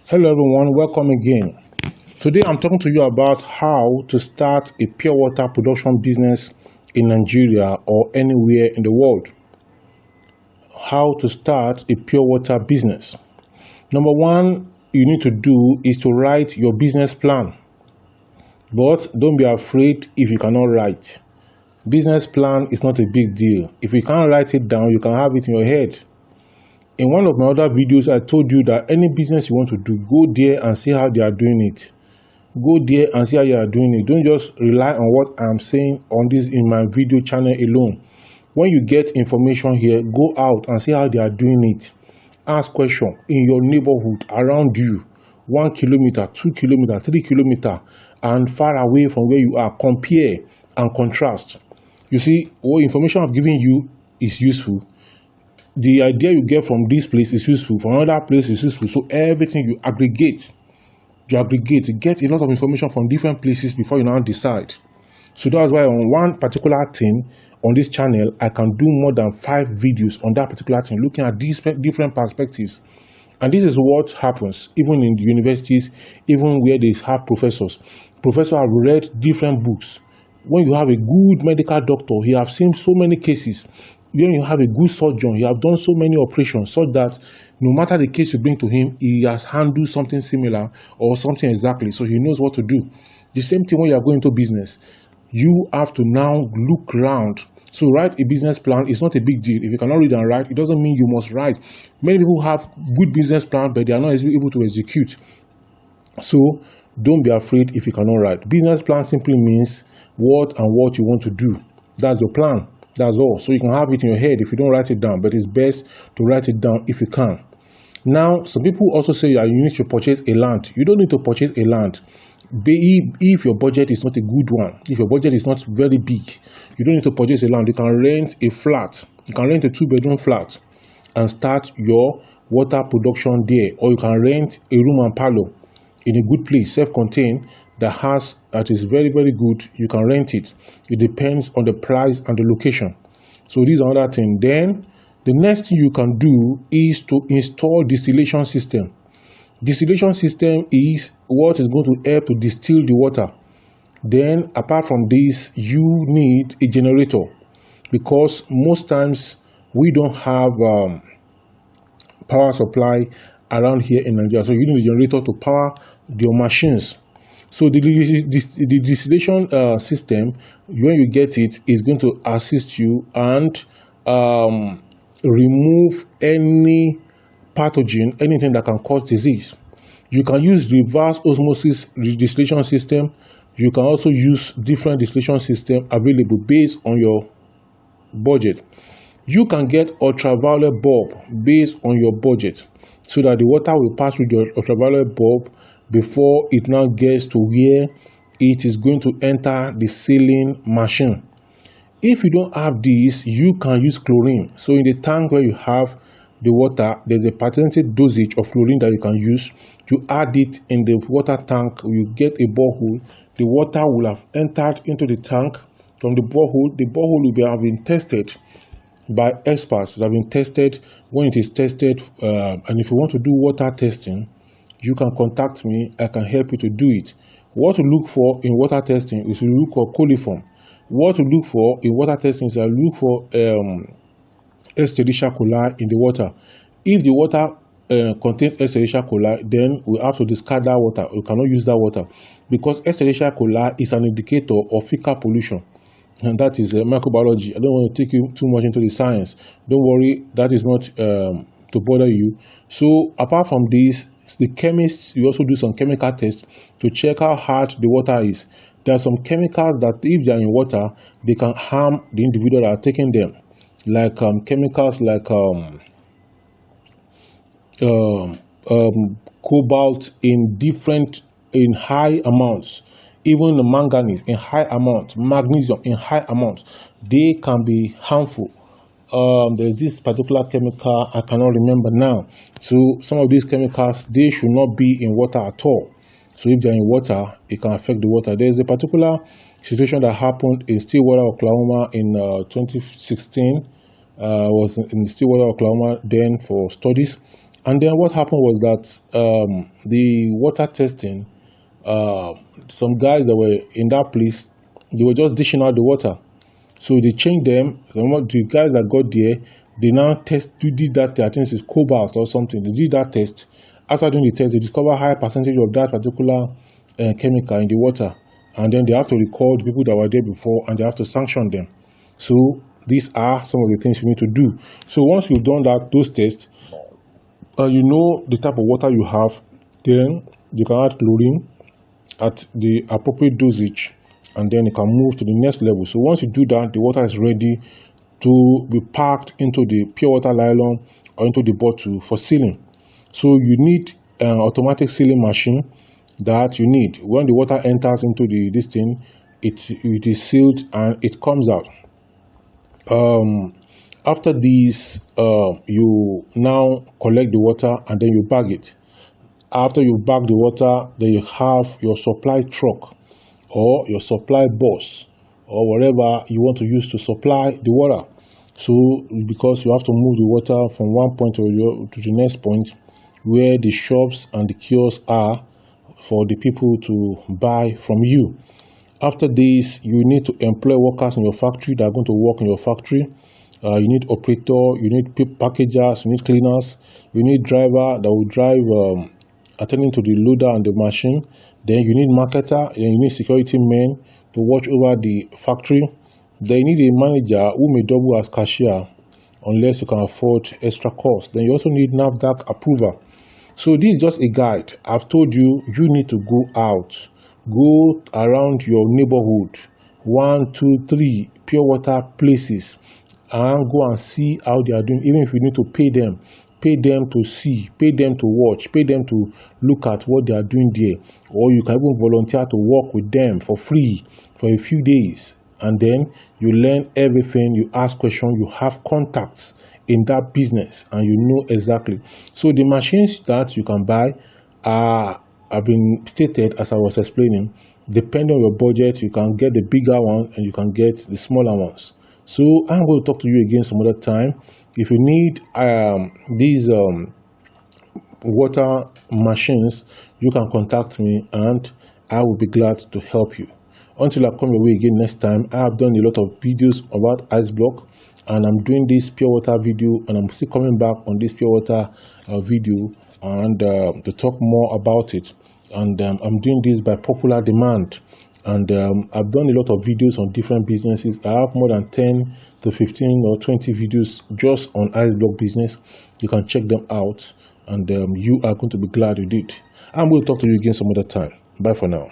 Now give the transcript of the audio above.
Hello everyone, welcome again. Today I'm talking to you about how to start a pure water production business in Nigeria or anywhere in the world. How to start a pure water business. Number one, you need to do is to write your business plan. But don't be afraid if you cannot write. Business plan is not a big deal. If you can't write it down, you can have it in your head. In one of my other videos, I told you that any business you want to do, go there and see how they are doing it. Go there and see how you are doing it. Don't just rely on what I'm saying on this in my video channel alone. When you get information here, go out and see how they are doing it. Ask questions in your neighborhood, around you, 1 kilometer, 2 kilometer, 3 kilometer, and far away from where you are. Compare and contrast. You see, what information I've given you is useful. The idea you get from this place is useful, from another place is useful. So everything you aggregate, you get a lot of information from different places before you now decide. So that's why on one particular thing on this channel, I can do more than 5 videos on that particular thing, looking at these different perspectives. And this is what happens even in the universities, even where they have professors. Professors have read different books. When you have a good medical doctor, he has seen so many cases. When you have a good surgeon, he has done so many operations so that no matter the case you bring to him, he has handled something similar or something exactly, so he knows what to do. The same thing when you are going into business. You have to now look around. So write a business plan. It's not a big deal. If you cannot read and write, it doesn't mean you must write. Many people have good business plan, but they are not able to execute. So don't be afraid if you cannot write. Business plan simply means what and what you want to do. That's your plan. That's all. So you can have it in your head if you don't write it down, but it's best to write it down if you can. Now, some people also say that you need to purchase a land. You don't need to purchase a land. If your budget is not a good one, if your budget is not very big, you don't need to purchase a land. You can rent a flat. You can rent a 2-bedroom flat and start your water production there. Or you can rent a room and parlor in a good place, self-contained, that is very, very good. You can rent it. It depends on the price and the location. So these are another thing. Then the next thing you can do is to install distillation system. Distillation system is what is going to help to distill the water. Then apart from this, you need a generator, because most times we don't have power supply around here in Nigeria. So you need a generator to power your machines. So the distillation system, when you get it, is going to assist you and remove any pathogen, anything that can cause disease. You can use reverse osmosis distillation system. You can also use different distillation system available based on your budget. You can get ultraviolet bulb based on your budget, so that the water will pass through your ultraviolet bulb before it now gets to where it is going to enter the sealing machine. If you don't have this, you can use chlorine. So in the tank where you have the water, there's a patented dosage of chlorine that you can use. You add it in the water tank, you get a borehole. The water will have entered into the tank from the borehole. The borehole will have been tested by experts. It has been tested. When it is tested, and if you want to do water testing, you can contact me. I can help you to do it. What to look for in water testing is to look for coliform. What to look for in water testing is to look for Escherichia coli in the water. If the water contains Escherichia coli, then we have to discard that water. We cannot use that water, because Escherichia coli is an indicator of fecal pollution. And that is microbiology. I don't want to take you too much into the science. Don't worry, that is not to bother you. So apart from this, the chemists, you also do some chemical tests to check how hard the water is. There are some chemicals that if they are in water, they can harm the individual that are taking them. Like chemicals like cobalt in high amounts. Even the manganese in high amounts, magnesium in high amounts, they can be harmful. There's this particular chemical, I cannot remember now. So some of these chemicals, they should not be in water at all. So if they're in water, it can affect the water. There's a particular situation that happened in Stillwater, Oklahoma in 2016. Was in Stillwater, Oklahoma then for studies. And then what happened was that the water testing, some guys that were in that place, they were just dishing out the water. So they changed them. The guys that got there, they now did that, I think it's cobalt or something. They did that test. After doing the test, they discover a high percentage of that particular chemical in the water. And then they have to record people that were there before, and they have to sanction them. So these are some of the things you need to do. So once you've done those tests, you know the type of water you have, then you can add chlorine at the appropriate dosage, and then you can move to the next level. So once you do that, the water is ready to be packed into the pure water nylon or into the bottle for sealing. So you need an automatic sealing machine that you need. When the water enters into this thing, it is sealed and it comes out. After this, you now collect the water and then you bag it. After you bag the water, then you have your supply truck or your supply bus or whatever you want to use to supply the water. So because you have to move the water from one point to the next point where the shops and the kiosks are for the people to buy from you. After this, you need to employ workers in your factory that are going to work in your factory. You need operator, you need packagers, you need cleaners, you need driver that will drive attending to the loader and the machine. Then you need marketer, then you need security men to watch over the factory. Then you need a manager who may double as cashier unless you can afford extra cost. Then you also need NAFDAC approval. So this is just a guide. I've told you, you need to go out, go around your neighborhood, 1, 2, 3 pure water places, and go and see how they are doing. Even if you need to pay them to see, pay them to watch, pay them to look at what they are doing there. Or you can even volunteer to work with them for free for a few days. And then you learn everything, you ask questions, you have contacts in that business, and you know exactly. So the machines that you can buy have been stated, as I was explaining. Depending on your budget, you can get the bigger one and you can get the smaller ones. So I'm going to talk to you again some other time. If you need these water machines, you can contact me and I will be glad to help you. Until I come your way again next time, I have done a lot of videos about ice block, and I'm doing this pure water video, and I'm still coming back on this pure water video and to talk more about it. And I'm doing this by popular demand. And I've done a lot of videos on different businesses. I have more than 10 to 15 or 20 videos just on ice block business. You can check them out, and you are going to be glad you did. I'm going to talk to you again some other time. Bye for now.